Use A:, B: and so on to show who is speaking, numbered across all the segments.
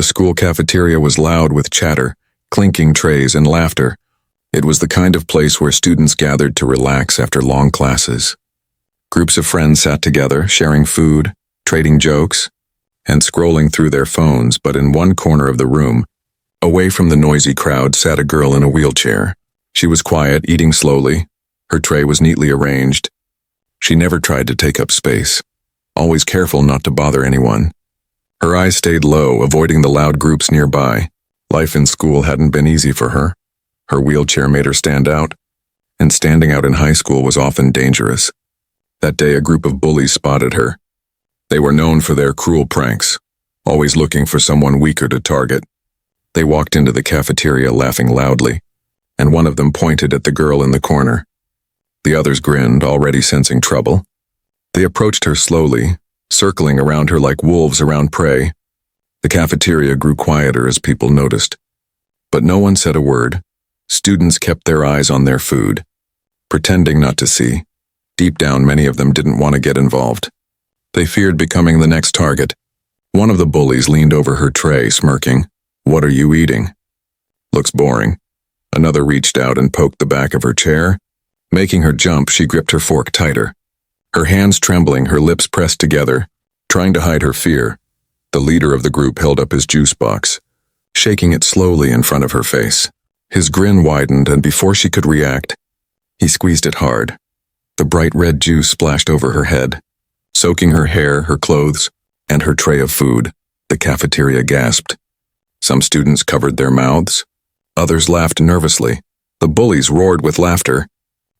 A: The school cafeteria was loud with chatter, clinking trays, and laughter. It was the kind of place where students gathered to relax after long classes. Groups of friends sat together, sharing food, trading jokes, and scrolling through their phones, but in one corner of the room, away from the noisy crowd, sat a girl in a wheelchair. She was quiet, eating slowly. Her tray was neatly arranged. She never tried to take up space, always careful not to bother anyone. Her eyes stayed low, avoiding the loud groups nearby. Life in school hadn't been easy for her. Her wheelchair made her stand out, and standing out in high school was often dangerous. That day, a group of bullies spotted her. They were known for their cruel pranks, always looking for someone weaker to target. They walked into the cafeteria laughing loudly, and one of them pointed at the girl in the corner. The others grinned, already sensing trouble. They approached her slowly, circling around her like wolves around prey. The cafeteria grew quieter as people noticed. But no one said a word. Students kept their eyes on their food, pretending not to see. Deep down, many of them didn't want to get involved. They feared becoming the next target. One of the bullies leaned over her tray, smirking. "What are you eating?" "Looks boring." Another reached out and poked the back of her chair. Making her jump, she gripped her fork tighter. Her hands trembling, her lips pressed together, trying to hide her fear. The leader of the group held up his juice box, shaking it slowly in front of her face. His grin widened, and before she could react, he squeezed it hard. The bright red juice splashed over her head, soaking her hair, her clothes, and her tray of food. The cafeteria gasped. Some students covered their mouths. Others laughed nervously. The bullies roared with laughter,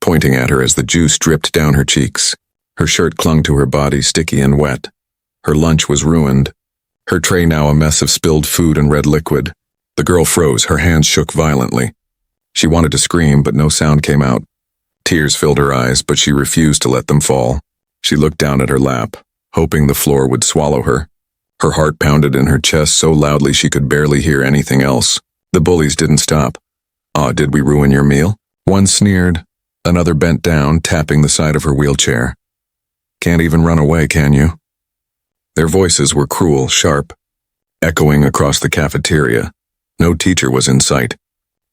A: pointing at her as the juice dripped down her cheeks. Her shirt clung to her body, sticky and wet. Her lunch was ruined, her tray now a mess of spilled food and red liquid. The girl froze, her hands shook violently. She wanted to scream, but no sound came out. Tears filled her eyes, but she refused to let them fall. She looked down at her lap, hoping the floor would swallow her. Her heart pounded in her chest so loudly she could barely hear anything else. The bullies didn't stop. "Aw, did we ruin your meal?" One sneered. Another bent down, tapping the side of her wheelchair. "Can't even run away, can you?" Their voices were cruel, sharp, echoing across the cafeteria. No teacher was in sight.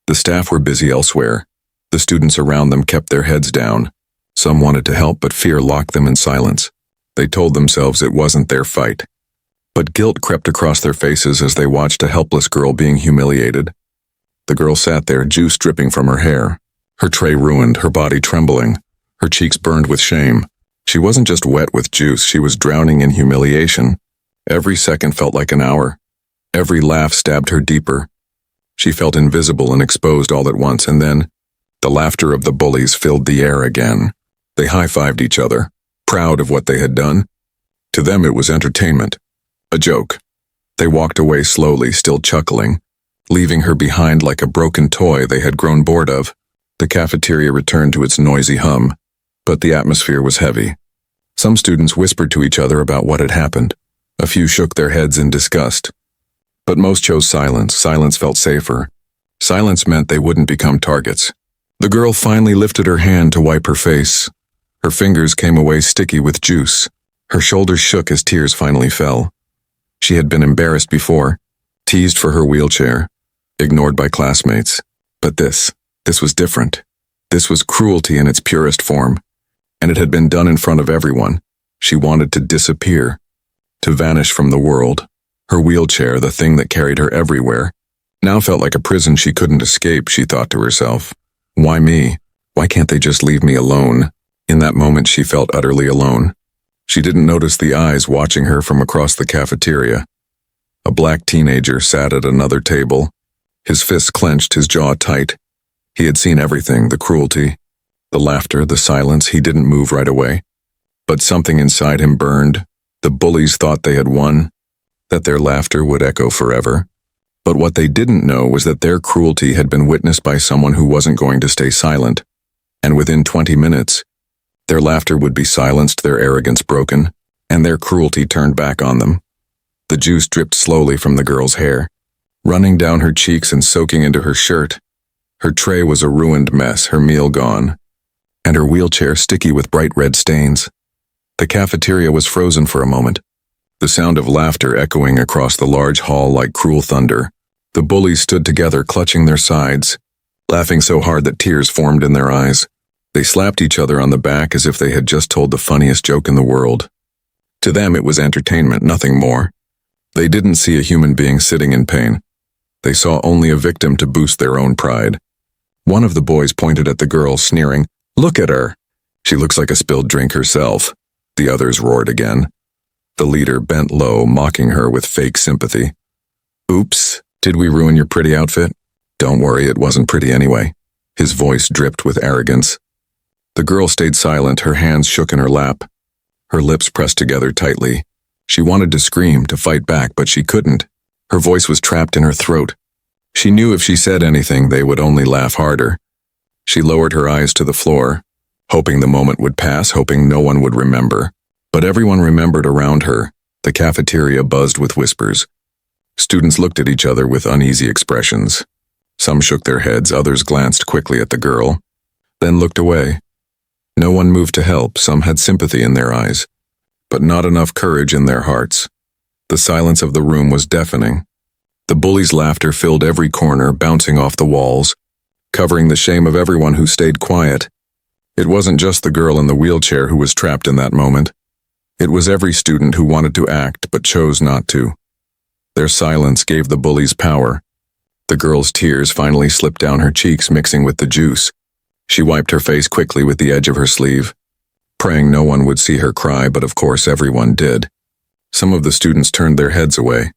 A: The staff were busy elsewhere. The students around them kept their heads down. Some wanted to help, but fear locked them in silence. They told themselves it wasn't their fight. But guilt crept across their faces as they watched a helpless girl being humiliated. The girl sat there, juice dripping from her hair, her tray ruined, her body trembling, her cheeks burned with shame. She wasn't just wet with juice, she was drowning in humiliation. Every second felt like an hour. Every laugh stabbed her deeper. She felt invisible and exposed all at once, and then the laughter of the bullies filled the air again. They high-fived each other, proud of what they had done. To them it was entertainment, a joke. They walked away slowly, still chuckling, leaving her behind like a broken toy they had grown bored of. The cafeteria returned to its noisy hum, but the atmosphere was heavy. Some students whispered to each other about what had happened. A few shook their heads in disgust. But most chose silence. Silence felt safer. Silence meant they wouldn't become targets. The girl finally lifted her hand to wipe her face. Her fingers came away sticky with juice. Her shoulders shook as tears finally fell. She had been embarrassed before, teased for her wheelchair, ignored by classmates. But this was different. This was cruelty in its purest form. And it had been done in front of everyone. She wanted to disappear, to vanish from the world. Her wheelchair, the thing that carried her everywhere, now felt like a prison she couldn't escape, she thought to herself. Why me? Why can't they just leave me alone? In that moment, she felt utterly alone. She didn't notice the eyes watching her from across the cafeteria. A black teenager sat at another table, his fists clenched, his jaw tight. He had seen everything, the cruelty, the laughter, the silence. He didn't move right away. But something inside him burned. The bullies thought they had won, that their laughter would echo forever. But what they didn't know was that their cruelty had been witnessed by someone who wasn't going to stay silent. And within 20 minutes, their laughter would be silenced, their arrogance broken, and their cruelty turned back on them. The juice dripped slowly from the girl's hair, running down her cheeks and soaking into her shirt. Her tray was a ruined mess, her meal gone, and her wheelchair sticky with bright red stains. The cafeteria was frozen for a moment. the sound of laughter echoing across the large hall like cruel thunder. The bullies stood together, clutching their sides, laughing so hard that tears formed in their eyes. They slapped each other on the back as if they had just told the funniest joke in the world. To them it was entertainment, nothing more. They didn't see a human being sitting in pain. They saw only a victim to boost their own pride. One of the boys pointed at the girl, sneering, "Look at her. She looks like a spilled drink herself." The others roared again. The leader bent low, mocking her with fake sympathy. "Oops, did we ruin your pretty outfit?" "Don't worry, it wasn't pretty anyway." His voice dripped with arrogance. The girl stayed silent, her hands shook in her lap. Her lips pressed together tightly. She wanted to scream, to fight back, but she couldn't. Her voice was trapped in her throat. She knew if she said anything, they would only laugh harder. She lowered her eyes to the floor, hoping the moment would pass, hoping no one would remember. But everyone remembered around her. The cafeteria buzzed with whispers. Students looked at each other with uneasy expressions. Some shook their heads, others glanced quickly at the girl, then looked away. No one moved to help, some had sympathy in their eyes, but not enough courage in their hearts. The silence of the room was deafening. The bullies' laughter filled every corner, bouncing off the walls, covering the shame of everyone who stayed quiet. It wasn't just the girl in the wheelchair who was trapped in that moment. It was every student who wanted to act but chose not to. Their silence gave the bullies power. The girl's tears finally slipped down her cheeks, mixing with the juice. She wiped her face quickly with the edge of her sleeve, praying no one would see her cry, but of course everyone did. Some of the students turned their heads away,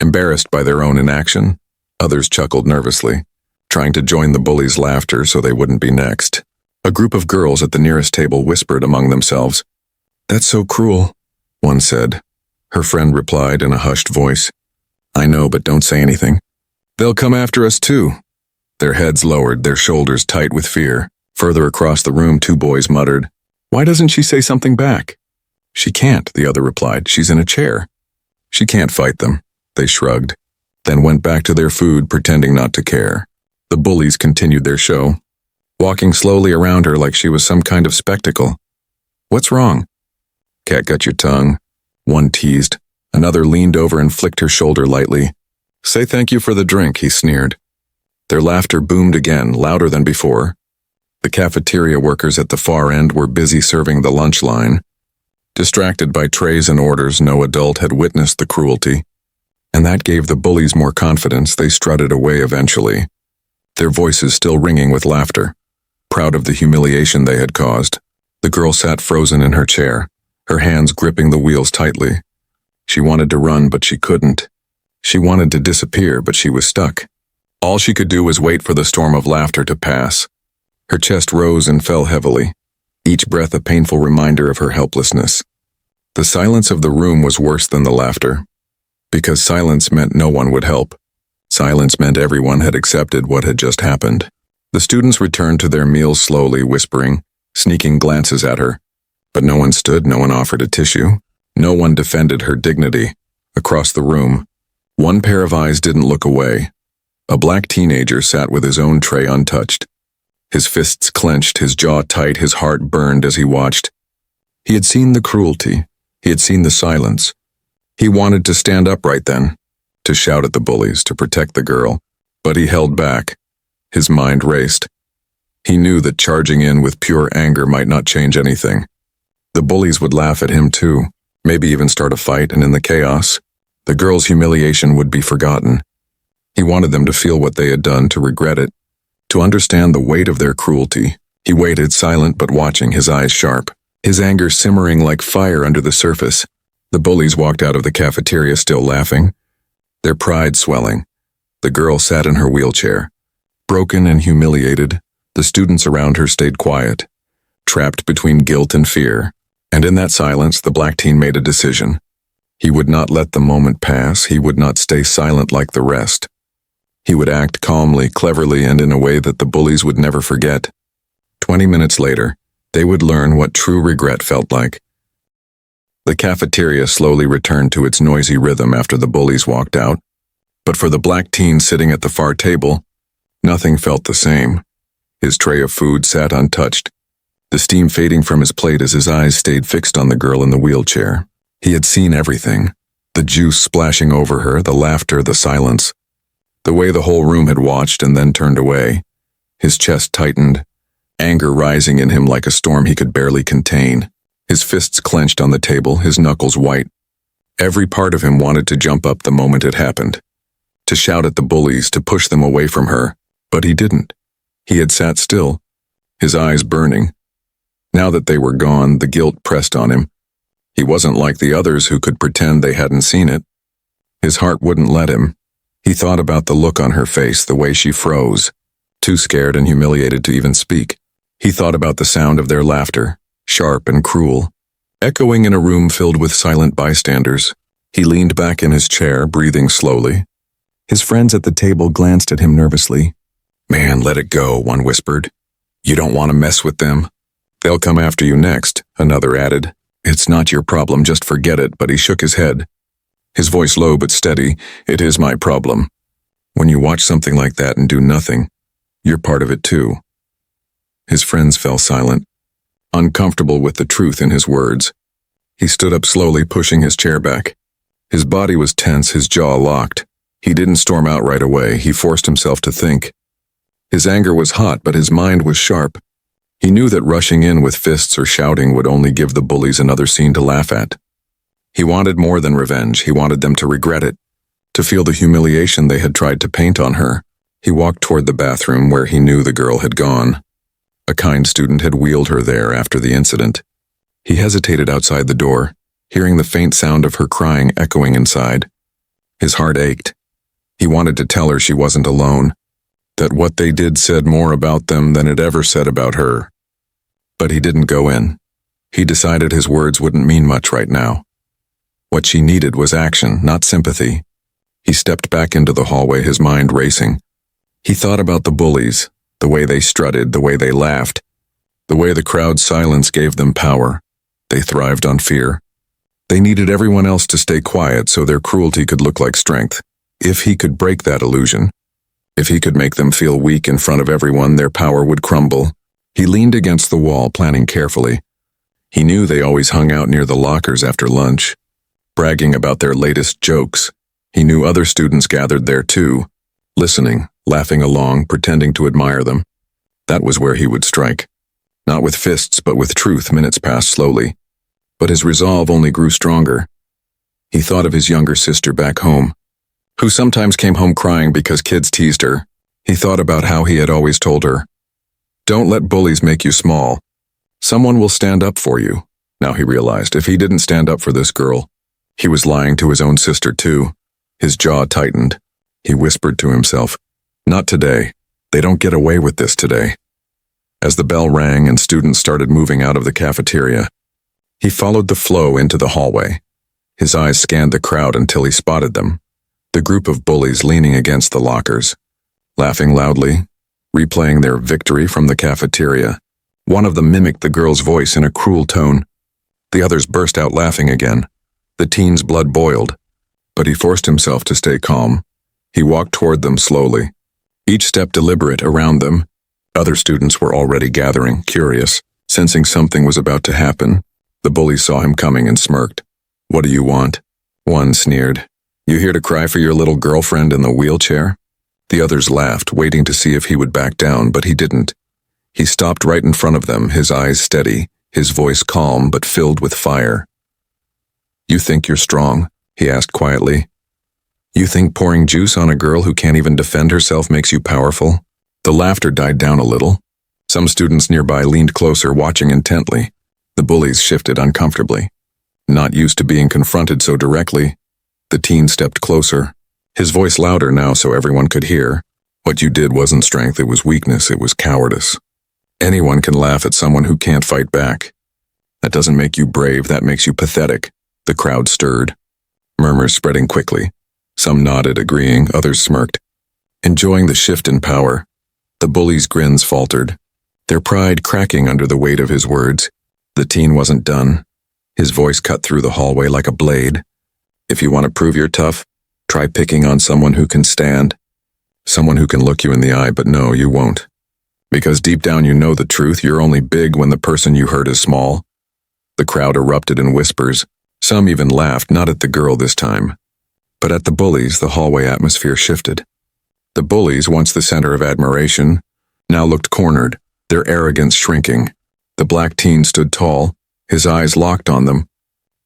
A: embarrassed by their own inaction. Others chuckled nervously, trying to join the bullies' laughter so they wouldn't be next. A group of girls at the nearest table whispered among themselves. "That's so cruel," one said. Her friend replied in a hushed voice, "I know, but don't say anything. They'll come after us too." Their heads lowered, their shoulders tight with fear. Further across the room, two boys muttered, "Why doesn't she say something back?" "She can't," the other replied. "She's in a chair." "She can't fight them." They shrugged, then went back to their food, pretending not to care. The bullies continued their show, walking slowly around her like she was some kind of spectacle. "What's wrong?" "Cat got your tongue," one teased. Another leaned over and flicked her shoulder lightly. "Say thank you for the drink," he sneered. Their laughter boomed again, louder than before. The cafeteria workers at the far end were busy serving the lunch line. Distracted by trays and orders, no adult had witnessed the cruelty, and that gave the bullies more confidence. They strutted away eventually, their voices still ringing with laughter, proud of the humiliation they had caused. The girl sat frozen in her chair, her hands gripping the wheels tightly. She wanted to run, but she couldn't. She wanted to disappear, but she was stuck. All she could do was wait for the storm of laughter to pass. Her chest rose and fell heavily, each breath a painful reminder of her helplessness. The silence of the room was worse than the laughter, because silence meant no one would help. Silence meant everyone had accepted what had just happened. The students returned to their meals slowly, whispering, sneaking glances at her. But no one stood, no one offered a tissue. No one defended her dignity. Across the room, one pair of eyes didn't look away. A black teenager sat with his own tray untouched. His fists clenched, his jaw tight, his heart burned as he watched. He had seen the cruelty. He had seen the silence. He wanted to stand up right then, to shout at the bullies, to protect the girl. But he held back. His mind raced. He knew that charging in with pure anger might not change anything. The bullies would laugh at him too, maybe even start a fight, and in the chaos, the girl's humiliation would be forgotten. He wanted them to feel what they had done, to regret it, to understand the weight of their cruelty. He waited, silent but watching, his eyes sharp, his anger simmering like fire under the surface. The bullies walked out of the cafeteria still laughing, their pride swelling. The girl sat in her wheelchair, broken and humiliated. The students around her stayed quiet, trapped between guilt and fear. And in that silence, the black teen made a decision. He would not let the moment pass. He would not stay silent like the rest. He would act calmly, cleverly, and in a way that the bullies would never forget. 20 minutes later, they would learn what true regret felt like. The cafeteria slowly returned to its noisy rhythm after the bullies walked out. But for the black teen sitting at the far table, nothing felt the same. His tray of food sat untouched, the steam fading from his plate as his eyes stayed fixed on the girl in the wheelchair. He had seen everything. The juice splashing over her, the laughter, the silence. The way the whole room had watched and then turned away. His chest tightened, anger rising in him like a storm he could barely contain. His fists clenched on the table, his knuckles white. Every part of him wanted to jump up the moment it happened. To shout at the bullies, to push them away from her. But he didn't. He had sat still, his eyes burning. Now that they were gone, the guilt pressed on him. He wasn't like the others who could pretend they hadn't seen it. His heart wouldn't let him. He thought about the look on her face, the way she froze, too scared and humiliated to even speak. He thought about the sound of their laughter, sharp and cruel, echoing in a room filled with silent bystanders. He leaned back in his chair, breathing slowly. His friends at the table glanced at him nervously. "Man, let it go," one whispered. "You don't want to mess with them. They'll come after you next," another added. "It's not your problem, just forget it," but he shook his head. His voice low but steady. "It is my problem. When you watch something like that and do nothing, you're part of it too." His friends fell silent, uncomfortable with the truth in his words. He stood up slowly, pushing his chair back. His body was tense, his jaw locked. He didn't storm out right away. He forced himself to think. His anger was hot, but his mind was sharp. He knew that rushing in with fists or shouting would only give the bullies another scene to laugh at. He wanted more than revenge. He wanted them to regret it, to feel the humiliation they had tried to paint on her. He walked toward the bathroom where he knew the girl had gone. A kind student had wheeled her there after the incident. He hesitated outside the door, hearing the faint sound of her crying echoing inside. His heart ached. He wanted to tell her she wasn't alone, that what they did said more about them than it ever said about her. But he didn't go in. He decided his words wouldn't mean much right now. What she needed was action, not sympathy. He stepped back into the hallway, his mind racing. He thought about the bullies, the way they strutted, the way they laughed, the way the crowd's silence gave them power. They thrived on fear. They needed everyone else to stay quiet so their cruelty could look like strength. If he could break that illusion, if he could make them feel weak in front of everyone, their power would crumble. He leaned against the wall, planning carefully. He knew they always hung out near the lockers after lunch, bragging about their latest jokes. He knew other students gathered there too, listening, laughing along, pretending to admire them. That was where he would strike. Not with fists, but with truth. Minutes passed slowly. But his resolve only grew stronger. He thought of his younger sister back home, who sometimes came home crying because kids teased her. He thought about how he had always told her, "Don't let bullies make you small. Someone will stand up for you." Now he realized if he didn't stand up for this girl, he was lying to his own sister too. His jaw tightened. He whispered to himself, "Not today. They don't get away with this today." As the bell rang and students started moving out of the cafeteria, he followed the flow into the hallway. His eyes scanned the crowd until he spotted them. The group of bullies leaning against the lockers, laughing loudly, replaying their victory from the cafeteria. One of them mimicked the girl's voice in a cruel tone. The others burst out laughing again. The teen's blood boiled, but he forced himself to stay calm. He walked toward them slowly, each step deliberate around them. Other students were already gathering, curious, sensing something was about to happen. The bullies saw him coming and smirked. "What do you want?" One sneered. "You here to cry for your little girlfriend in the wheelchair?" The others laughed, waiting to see if he would back down, but he didn't. He stopped right in front of them, his eyes steady, his voice calm but filled with fire. "You think you're strong?" he asked quietly. "You think pouring juice on a girl who can't even defend herself makes you powerful?" The laughter died down a little. Some students nearby leaned closer, watching intently. The bullies shifted uncomfortably. Not used to being confronted so directly, the teen stepped closer, his voice louder now so everyone could hear. "What you did wasn't strength, it was weakness, it was cowardice. Anyone can laugh at someone who can't fight back. That doesn't make you brave, that makes you pathetic." The crowd stirred, murmurs spreading quickly. Some nodded, agreeing, others smirked, enjoying the shift in power. The bullies' grins faltered, their pride cracking under the weight of his words. The teen wasn't done. His voice cut through the hallway like a blade. "If you want to prove you're tough, try picking on someone who can stand. Someone who can look you in the eye, but no, you won't. Because deep down you know the truth, you're only big when the person you hurt is small." The crowd erupted in whispers, Some even laughed, not at the girl this time, but at the bullies. The hallway atmosphere shifted. The bullies, once the center of admiration, now looked cornered, their arrogance shrinking. The black teen stood tall, his eyes locked on them.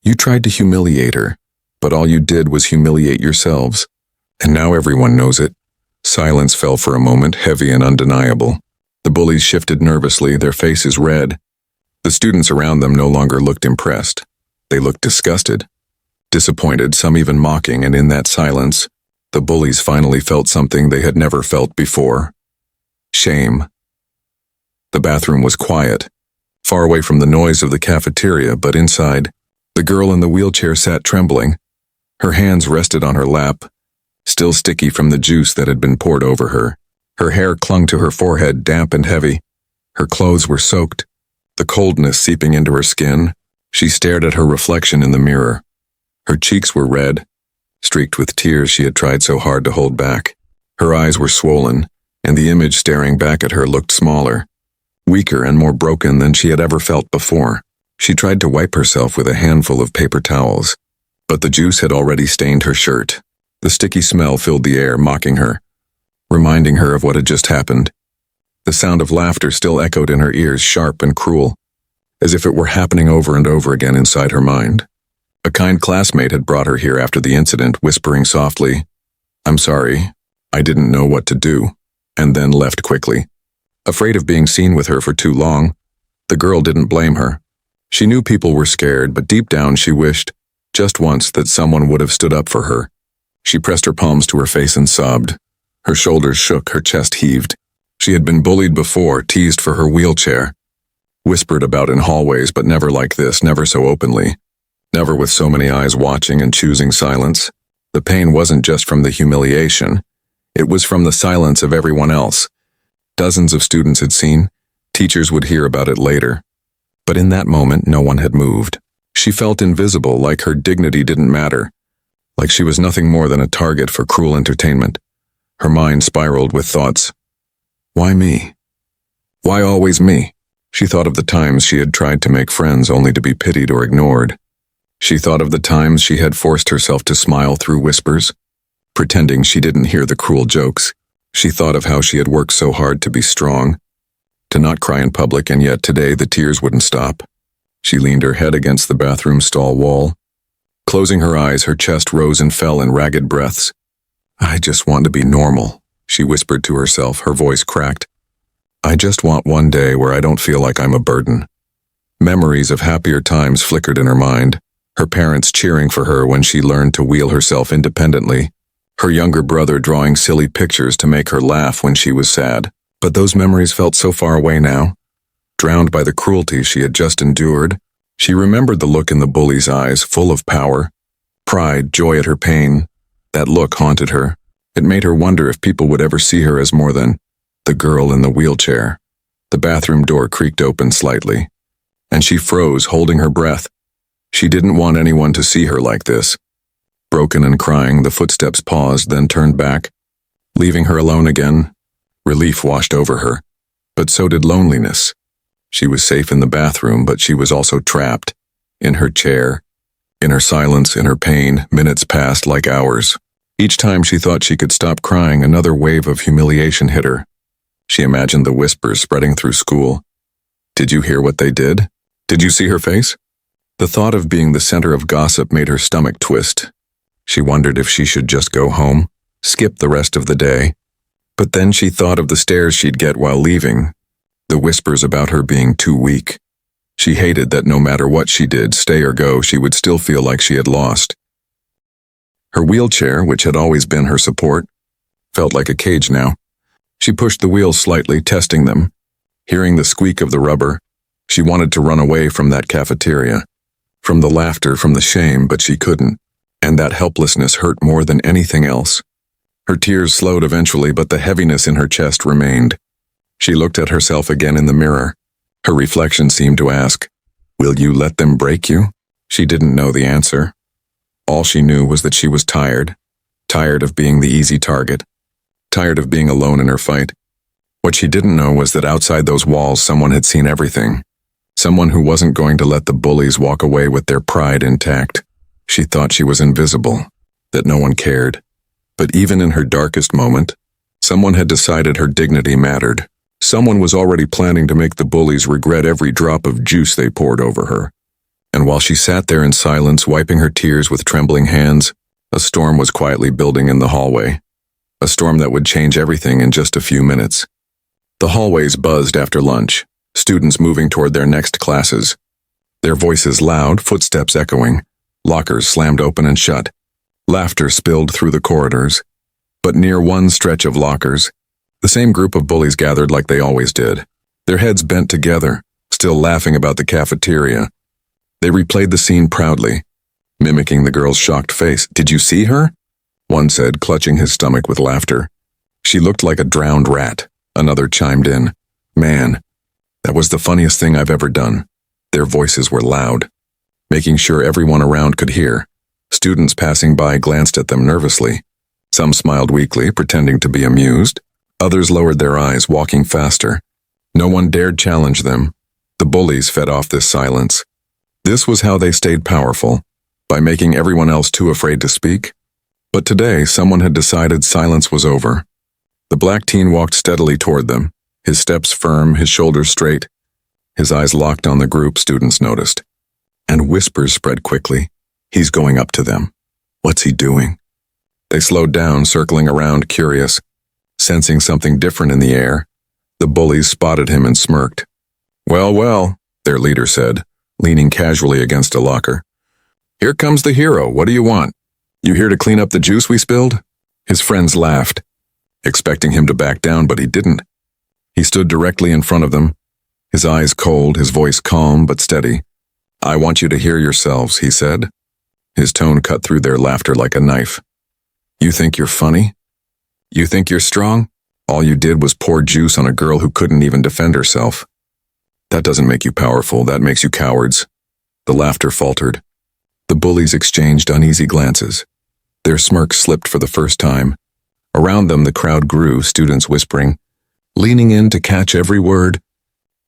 A: You tried to humiliate her, but all you did was humiliate yourselves. And now everyone knows it. Silence fell for a moment, heavy and undeniable. The bullies shifted nervously, their faces red. The students around them no longer looked impressed. They looked disgusted, disappointed, some even mocking, and in that silence, the bullies finally felt something they had never felt before. Shame. The bathroom was quiet, far away from the noise of the cafeteria, but inside, the girl in the wheelchair sat trembling. Her hands rested on her lap, still sticky from the juice that had been poured over her. Her hair clung to her forehead, damp and heavy. Her clothes were soaked, the coldness seeping into her skin. She stared at her reflection in the mirror. Her cheeks were red, streaked with tears she had tried so hard to hold back. Her eyes were swollen, and the image staring back at her looked smaller, weaker and more broken than she had ever felt before. She tried to wipe herself with a handful of paper towels, but the juice had already stained her shirt. The sticky smell filled the air, mocking her, reminding her of what had just happened. The sound of laughter still echoed in her ears, sharp and cruel, as if it were happening over and over again inside her mind. A kind classmate had brought her here after the incident, whispering softly, "I'm sorry, I didn't know what to do," and then left quickly. Afraid of being seen with her for too long, the girl didn't blame her. She knew people were scared, but deep down she wished, just once, that someone would have stood up for her. She pressed her palms to her face and sobbed. Her shoulders shook, her chest heaved. She had been bullied before, teased for her wheelchair, whispered about in hallways, but never like this, never so openly, never with so many eyes watching and choosing silence. The pain wasn't just from the humiliation. It was from the silence of everyone else. Dozens of students had seen. Teachers would hear about it later. But in that moment, no one had moved. She felt invisible, like her dignity didn't matter, like she was nothing more than a target for cruel entertainment. Her mind spiraled with thoughts. Why me? Why always me? She thought of the times she had tried to make friends only to be pitied or ignored. She thought of the times she had forced herself to smile through whispers, pretending she didn't hear the cruel jokes. She thought of how she had worked so hard to be strong, to not cry in public, and yet today the tears wouldn't stop. She leaned her head against the bathroom stall wall. Closing her eyes, her chest rose and fell in ragged breaths. I just want to be normal, she whispered to herself, her voice cracked. I just want one day where I don't feel like I'm a burden. Memories of happier times flickered in her mind, her parents cheering for her when she learned to wheel herself independently, her younger brother drawing silly pictures to make her laugh when she was sad. But those memories felt so far away now. Drowned by the cruelty she had just endured, she remembered the look in the bully's eyes, full of power, pride, joy at her pain. That look haunted her. It made her wonder if people would ever see her as more than the girl in the wheelchair. The bathroom door creaked open slightly, and she froze, holding her breath. She didn't want anyone to see her like this. Broken and crying, the footsteps paused, then turned back, leaving her alone again. Relief washed over her, but so did loneliness. She was safe in the bathroom, but she was also trapped, in her chair, in her silence, in her pain. Minutes passed like hours. Each time she thought she could stop crying, another wave of humiliation hit her. She imagined the whispers spreading through school. Did you hear what they did? Did you see her face? The thought of being the center of gossip made her stomach twist. She wondered if she should just go home, skip the rest of the day. But then she thought of the stares she'd get while leaving, the whispers about her being too weak. She hated that no matter what she did, stay or go, she would still feel like she had lost. Her wheelchair, which had always been her support, felt like a cage now. She pushed the wheels slightly, testing them. Hearing the squeak of the rubber, she wanted to run away from that cafeteria, from the laughter, from the shame, but she couldn't, and that helplessness hurt more than anything else. Her tears slowed eventually, but the heaviness in her chest remained. She looked at herself again in the mirror. Her reflection seemed to ask, "Will you let them break you?" She didn't know the answer. All she knew was that she was tired, tired of being the easy target, tired of being alone in her fight. What she didn't know was that outside those walls someone had seen everything, someone who wasn't going to let the bullies walk away with their pride intact. She thought she was invisible, that no one cared. But even in her darkest moment, someone had decided her dignity mattered. Someone was already planning to make the bullies regret every drop of juice they poured over her. And while she sat there in silence, wiping her tears with trembling hands, a storm was quietly building in the hallway. A storm that would change everything in just a few minutes. The hallways buzzed after lunch, students moving toward their next classes. Their voices loud, footsteps echoing, lockers slammed open and shut. Laughter spilled through the corridors. But near one stretch of lockers, the same group of bullies gathered like they always did, their heads bent together, still laughing about the cafeteria. They replayed the scene proudly, mimicking the girl's shocked face. "Did you see her?" one said, clutching his stomach with laughter. "She looked like a drowned rat," another chimed in. "Man, that was the funniest thing I've ever done." Their voices were loud, making sure everyone around could hear. Students passing by glanced at them nervously. Some smiled weakly, pretending to be amused. Others lowered their eyes, walking faster. No one dared challenge them. The bullies fed off this silence. This was how they stayed powerful, by making everyone else too afraid to speak. But today, someone had decided silence was over. The black teen walked steadily toward them, his steps firm, his shoulders straight. His eyes locked on the group, students noticed. And whispers spread quickly. "He's going up to them. What's he doing?" They slowed down, circling around, curious. Sensing something different in the air, the bullies spotted him and smirked. "Well, well," their leader said, leaning casually against a locker. "Here comes the hero. What do you want? You here to clean up the juice we spilled?" His friends laughed, expecting him to back down, but he didn't. He stood directly in front of them, his eyes cold, his voice calm but steady. "I want you to hear yourselves," he said. His tone cut through their laughter like a knife. "You think you're funny? You think you're strong? All you did was pour juice on a girl who couldn't even defend herself. That doesn't make you powerful, that makes you cowards." The laughter faltered. The bullies exchanged uneasy glances. Their smirks slipped for the first time. Around them the crowd grew, students whispering, leaning in to catch every word.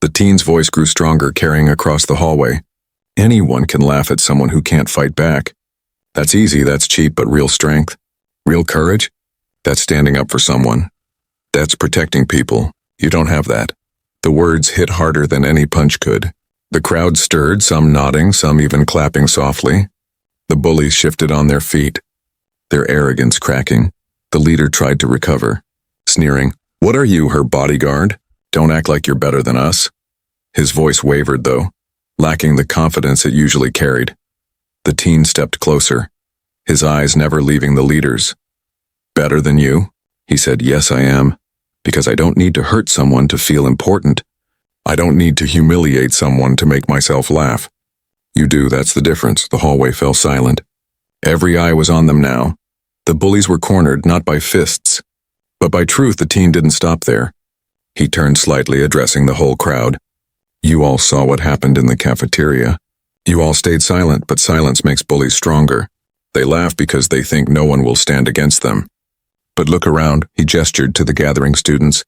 A: The teen's voice grew stronger, carrying across the hallway. "Anyone can laugh at someone who can't fight back. That's easy, that's cheap, but real strength, real courage, that's standing up for someone. That's protecting people. You don't have that." The words hit harder than any punch could. The crowd stirred, some nodding, some even clapping softly. The bullies shifted on their feet, their arrogance cracking. The leader tried to recover, sneering, "What are you, her bodyguard? Don't act like you're better than us." His voice wavered, though, lacking the confidence it usually carried. The teen stepped closer, his eyes never leaving the leader's. "Better than you?" He said, "Yes, I am. Because I don't need to hurt someone to feel important. I don't need to humiliate someone to make myself laugh." "You do, that's the difference." The hallway fell silent. Every eye was on them now. The bullies were cornered, not by fists, but by truth. The teen didn't stop there. He turned slightly, addressing the whole crowd. "You all saw what happened in the cafeteria. You all stayed silent, but silence makes bullies stronger. They laugh because they think no one will stand against them. But look around," he gestured to the gathering students.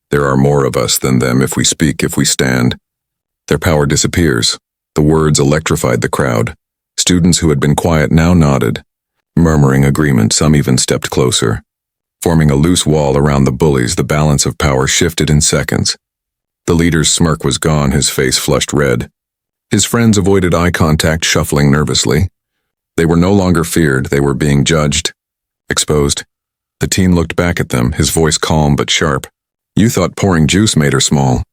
A: "There are more of us than them if we speak, if we stand." Their power disappears. The words electrified the crowd. Students who had been quiet now nodded, murmuring agreement. Some even stepped closer. Forming a loose wall around the bullies, the balance of power shifted in seconds. The leader's smirk was gone, his face flushed red. His friends avoided eye contact, shuffling nervously. They were no longer feared, they were being judged, exposed. The teen looked back at them, his voice calm but sharp. "You thought pouring juice made her small,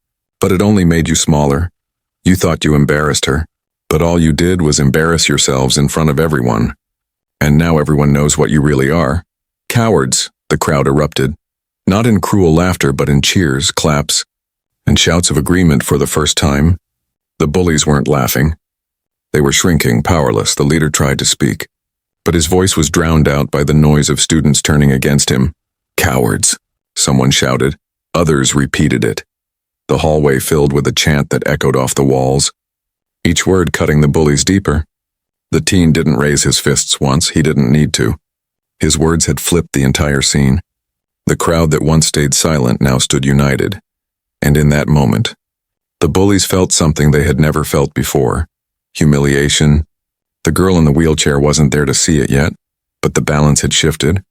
A: but it only made you smaller. You thought you embarrassed her, but all you did was embarrass yourselves in front of everyone. And now everyone knows what you really are. Cowards," the crowd erupted. Not in cruel laughter, but in cheers, claps, and shouts of agreement for the first time. The bullies weren't laughing. They were shrinking, powerless. The leader tried to speak, but his voice was drowned out by the noise of students turning against him. "Cowards," someone shouted. Others repeated it. The hallway filled with a chant that echoed off the walls, each word cutting the bullies deeper. The teen didn't raise his fists once, he didn't need to. His words had flipped the entire scene. The crowd that once stayed silent now stood united. And in that moment, the bullies felt something they had never felt before. Humiliation, The girl in the wheelchair wasn't there to see it yet, but the balance had shifted.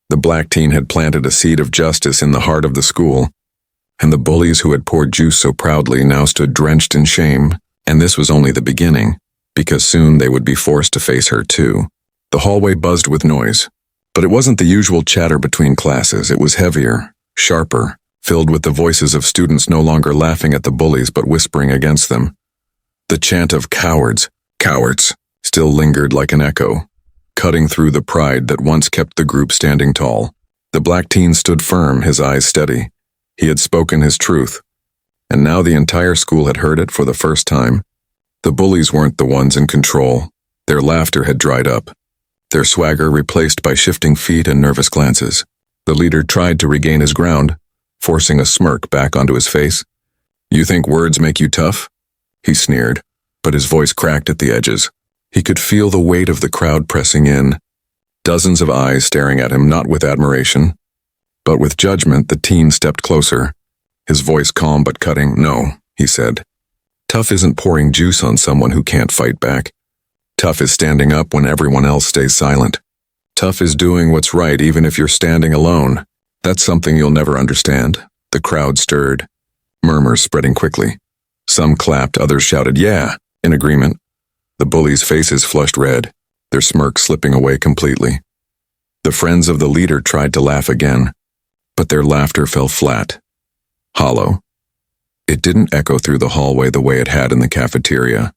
A: The black teen had planted a seed of justice in the heart of the school, and the bullies who had poured juice so proudly now stood drenched in shame, and this was only the beginning, because soon they would be forced to face her too. The hallway buzzed with noise, but it wasn't the usual chatter between classes. It was heavier, sharper, filled with the voices of students no longer laughing at the bullies but whispering against them. The chant of cowards, cowards, still lingered like an echo, cutting through the pride that once kept the group standing tall. The black teen stood firm, his eyes steady. He had spoken his truth, and now the entire school had heard it for the first time. The bullies weren't the ones in control. Their laughter had dried up, their swagger replaced by shifting feet and nervous glances. The leader tried to regain his ground, forcing a smirk back onto his face. "You think words make you tough?" He sneered, but his voice cracked at the edges. He could feel the weight of the crowd pressing in, dozens of eyes staring at him, not with admiration, but with judgment. The teen stepped closer, his voice calm but cutting. "No," he said. "Tough isn't pouring juice on someone who can't fight back. Tough is standing up when everyone else stays silent. Tough is doing what's right even if you're standing alone. That's something you'll never understand." The crowd stirred, murmurs spreading quickly. Some clapped, others shouted, "Yeah," in agreement. The bullies' faces flushed red, their smirk slipping away completely. The friends of the leader tried to laugh again, but their laughter fell flat, hollow. It didn't echo through the hallway the way it had in the cafeteria.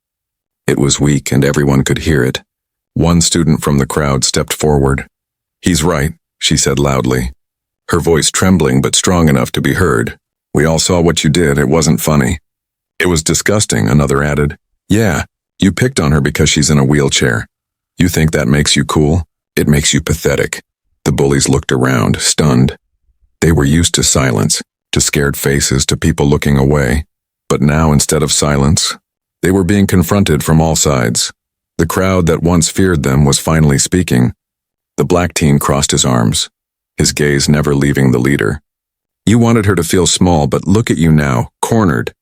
A: It was weak and everyone could hear it. One student from the crowd stepped forward. "He's right," she said loudly, her voice trembling but strong enough to be heard. "We all saw what you did. It wasn't funny." "It was disgusting," another added. "Yeah, you picked on her because she's in a wheelchair. You think that makes you cool? It makes you pathetic." The bullies looked around, stunned. They were used to silence, to scared faces, to people looking away. But now, instead of silence, they were being confronted from all sides. The crowd that once feared them was finally speaking. The black teen crossed his arms, his gaze never leaving the leader. "You wanted her to feel small, but look at you now, cornered.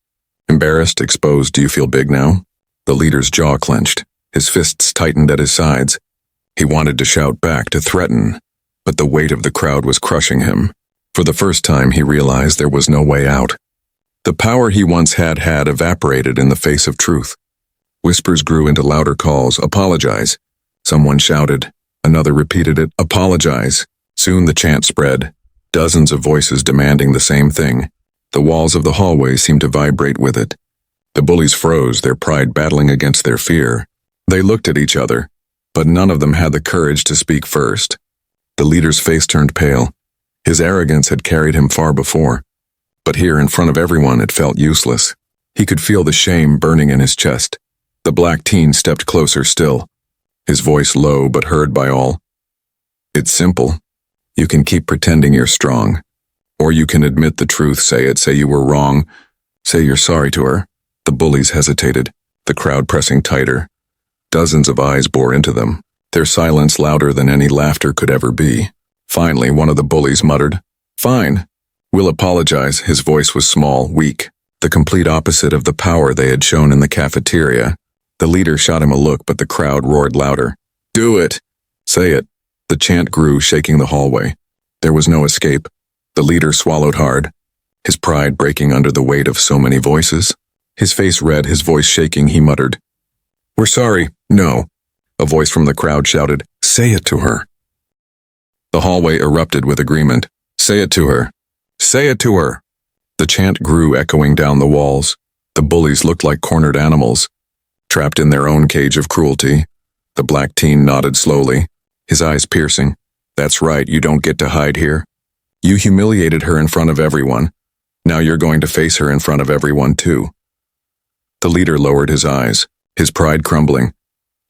A: Embarrassed, exposed. Do you feel big now?" The leader's jaw clenched, his fists tightened at his sides. He wanted to shout back, to threaten, but the weight of the crowd was crushing him. For the first time, he realized there was no way out. The power he once had evaporated in the face of truth. Whispers grew into louder calls. "Apologize." Someone shouted. Another repeated it. "Apologize." Soon the chant spread, dozens of voices demanding the same thing. The walls of the hallway seemed to vibrate with it. The bullies froze, their pride battling against their fear. They looked at each other, but none of them had the courage to speak first. The leader's face turned pale. His arrogance had carried him far before, but here in front of everyone it felt useless. He could feel the shame burning in his chest. The black teen stepped closer still, his voice low but heard by all. "It's simple. You can keep pretending you're strong, or you can admit the truth, say it, say you were wrong, say you're sorry to her." The bullies hesitated, the crowd pressing tighter. Dozens of eyes bore into them, their silence louder than any laughter could ever be. Finally, one of the bullies muttered, "Fine, we'll apologize." His voice was small, weak, the complete opposite of the power they had shown in the cafeteria. The leader shot him a look, but the crowd roared louder. "Do it! Say it!" The chant grew, shaking the hallway. There was no escape. The leader swallowed hard, his pride breaking under the weight of so many voices. His face red, his voice shaking, he muttered, "We're sorry." "No." A voice from the crowd shouted, "Say it to her." The hallway erupted with agreement. "Say it to her. Say it to her." The chant grew, echoing down the walls. The bullies looked like cornered animals, trapped in their own cage of cruelty. The black teen nodded slowly, his eyes piercing. "That's right, you don't get to hide here. You humiliated her in front of everyone. Now you're going to face her in front of everyone too." The leader lowered his eyes, his pride crumbling.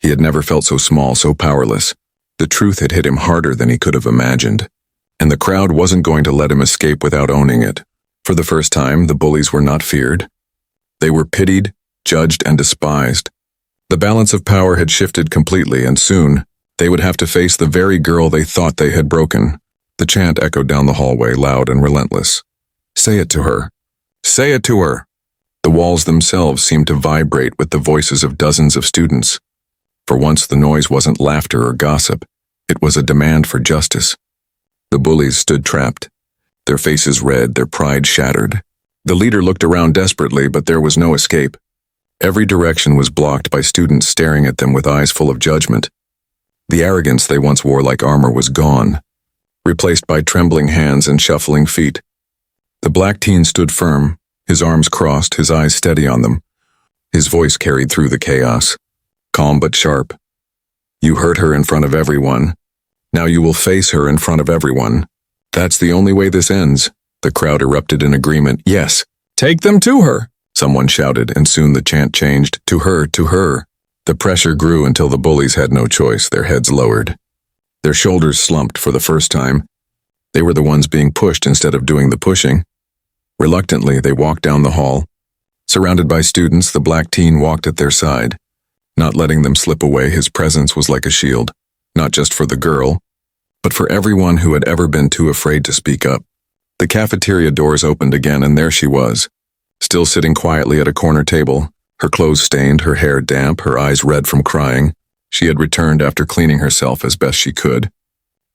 A: He had never felt so small, so powerless. The truth had hit him harder than he could have imagined, and the crowd wasn't going to let him escape without owning it. For the first time, the bullies were not feared. They were pitied, judged, and despised. The balance of power had shifted completely, and soon, they would have to face the very girl they thought they had broken. The chant echoed down the hallway, loud and relentless. "Say it to her. Say it to her." The walls themselves seemed to vibrate with the voices of dozens of students. For once, the noise wasn't laughter or gossip. It was a demand for justice. The bullies stood trapped, their faces red, their pride shattered. The leader looked around desperately, but there was no escape. Every direction was blocked by students staring at them with eyes full of judgment. The arrogance they once wore like armor was gone, replaced by trembling hands and shuffling feet. The black teen stood firm, his arms crossed, his eyes steady on them. His voice carried through the chaos, calm but sharp. You hurt her in front of everyone. Now you will face her in front of everyone. That's the only way this ends. The crowd erupted in agreement. Yes, take them to her, someone shouted, and soon the chant changed. To her, to her. The pressure grew until the bullies had no choice, their heads lowered. Their shoulders slumped for the first time. They were the ones being pushed instead of doing the pushing. Reluctantly, they walked down the hall. Surrounded by students, the black teen walked at their side. Not letting them slip away, his presence was like a shield, not just for the girl, but for everyone who had ever been too afraid to speak up. The cafeteria doors opened again, and there she was, still sitting quietly at a corner table, her clothes stained, her hair damp, her eyes red from crying. She had returned after cleaning herself as best she could,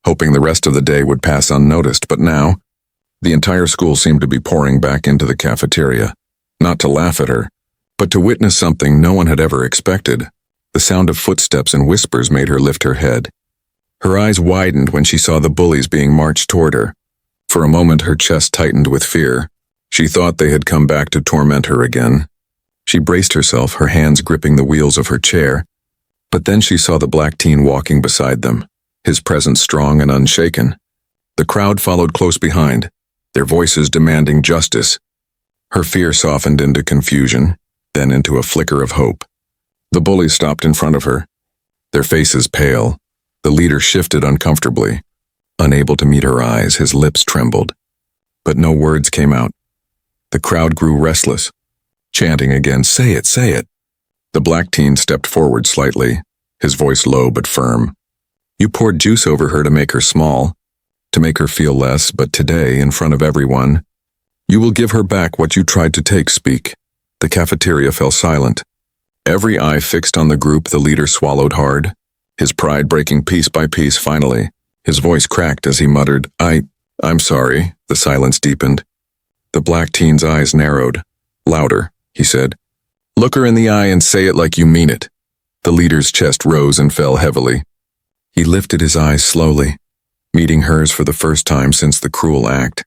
A: hoping the rest of the day would pass unnoticed, but now, the entire school seemed to be pouring back into the cafeteria, not to laugh at her, but to witness something no one had ever expected. The sound of footsteps and whispers made her lift her head. Her eyes widened when she saw the bullies being marched toward her. For a moment, her chest tightened with fear. She thought they had come back to torment her again. She braced herself, her hands gripping the wheels of her chair. But then she saw the black teen walking beside them, his presence strong and unshaken. The crowd followed close behind, their voices demanding justice. Her fear softened into confusion, then into a flicker of hope. The bullies stopped in front of her, their faces pale. The leader shifted uncomfortably. Unable to meet her eyes, his lips trembled. But no words came out. The crowd grew restless, chanting again, "Say it, say it." The black teen stepped forward slightly, his voice low but firm. You poured juice over her to make her small, to make her feel less, but today, in front of everyone, you will give her back what you tried to take. Speak. The cafeteria fell silent. Every eye fixed on the group. The leader swallowed hard, his pride breaking piece by piece. Finally, his voice cracked as he muttered, I'm sorry." The silence deepened. The black teen's eyes narrowed. "Louder," he said. "Look her in the eye and say it like you mean it." The leader's chest rose and fell heavily. He lifted his eyes slowly, meeting hers for the first time since the cruel act.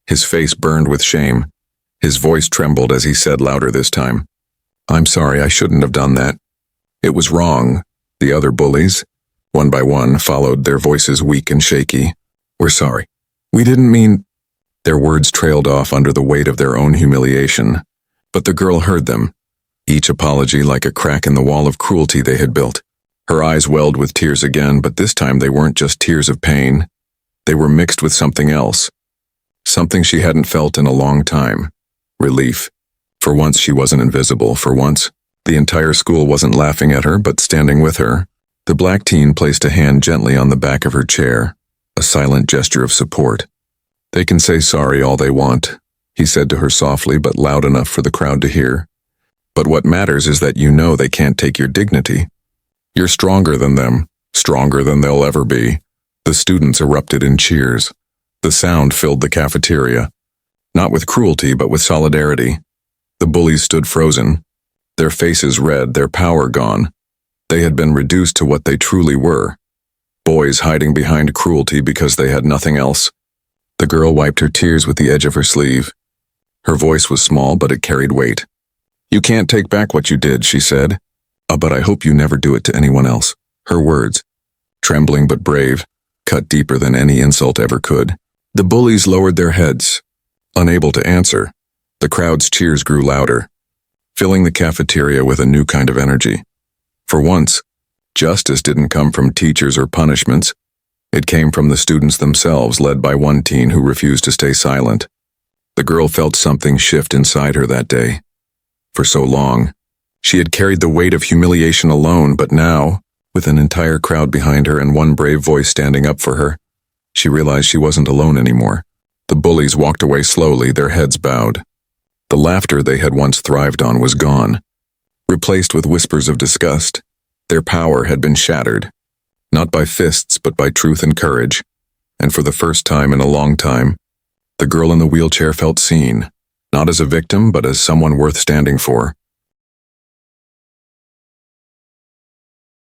A: His face burned with shame. His voice trembled as he said louder this time, "I'm sorry, I shouldn't have done that. It was wrong." The other bullies, one by one, followed, their voices weak and shaky. "We're sorry. We didn't mean—" Their words trailed off under the weight of their own humiliation, but the girl heard them, each apology like a crack in the wall of cruelty they had built. Her eyes welled with tears again, but this time they weren't just tears of pain. They were mixed with something else, something she hadn't felt in a long time. Relief. For once she wasn't invisible. For once, the entire school wasn't laughing at her, but standing with her. The black teen placed a hand gently on the back of her chair, a silent gesture of support. "They can say sorry all they want," he said to her softly but loud enough for the crowd to hear. "But what matters is that you know they can't take your dignity. You're stronger than them, stronger than they'll ever be." The students erupted in cheers. The sound filled the cafeteria, not with cruelty but with solidarity. The bullies stood frozen, their faces red, their power gone. They had been reduced to what they truly were, boys hiding behind cruelty because they had nothing else. The girl wiped her tears with the edge of her sleeve. Her voice was small, but it carried weight. "You can't take back what you did," she said. But I hope you never do it to anyone else." Her words, trembling but brave, cut deeper than any insult ever could. The bullies lowered their heads, unable to answer. The crowd's cheers grew louder, filling the cafeteria with a new kind of energy. For once, justice didn't come from teachers or punishments. It came from the students themselves, led by one teen who refused to stay silent. The girl felt something shift inside her that day. For so long, she had carried the weight of humiliation alone, but now, with an entire crowd behind her and one brave voice standing up for her, she realized she wasn't alone anymore. The bullies walked away slowly, their heads bowed. The laughter they had once thrived on was gone, replaced with whispers of disgust. Their power had been shattered, not by fists but by truth and courage, and for the first time in a long time, the girl in the wheelchair felt seen, not as a victim but as someone worth standing for.